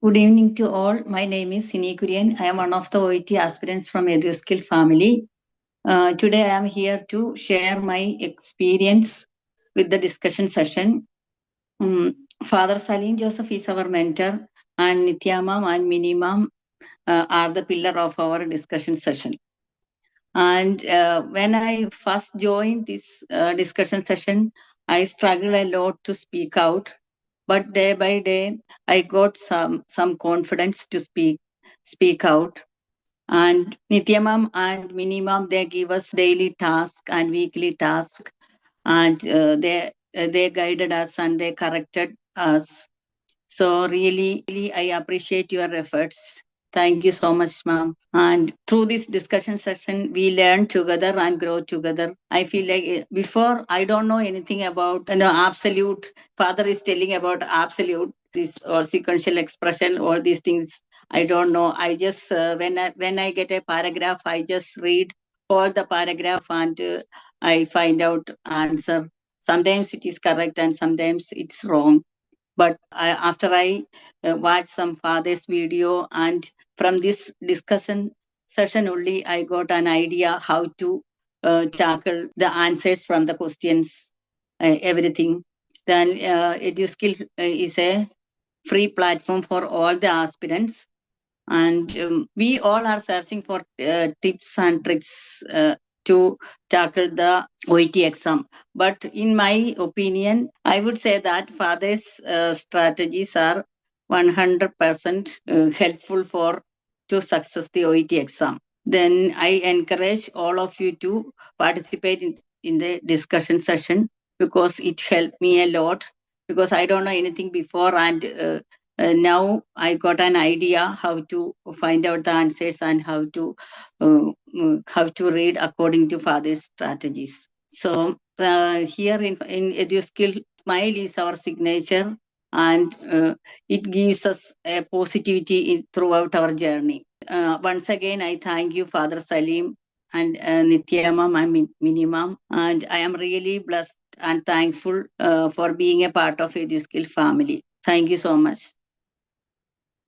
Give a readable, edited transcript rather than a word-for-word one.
Good evening to all. My name is Sini Kurian. I am one of the OET aspirants from EduSkills family. Today I am here to share my experience with the discussion session. Father Salim Joseph is our mentor, and Nitya Ma'am and Mini Ma'am are the pillar of our discussion session. And when I first joined this discussion session, I struggled a lot to speak out. But day by day, I got some confidence to speak out. And Nitya Ma'am and Mini Ma'am, they give us daily task and weekly task, and they guided us and they corrected us. So really, I appreciate your efforts. Thank you so much, ma'am. And through this discussion session, we learn together and grow together. I feel like before I don't know anything about absolute. Father is telling about absolute, this or sequential expression, all these things. I don't know. I just when I get a paragraph, I just read all the paragraph and I find out answer. Sometimes it is correct and sometimes it's wrong. But after I watched some father's video, and from this discussion session only, I got an idea how to tackle the answers from the questions, everything. Then EduSkill is a free platform for all the aspirants, and we all are searching for tips and tricks to tackle the OET exam. But in my opinion, I would say that father's strategies are 100% helpful for to success the OET exam. Then I encourage all of you to participate in the discussion session, because it helped me a lot, because I don't know anything before, and now I got an idea how to find out the answers and how to read according to father's strategies. So here in EduSkill, smile is our signature, and it gives us a positivity throughout our journey. Once again, I thank you, Father Salim and Nitya Ma'am and Mini Ma'am, and I am really blessed and thankful for being a part of EduSkill family. Thank you so much.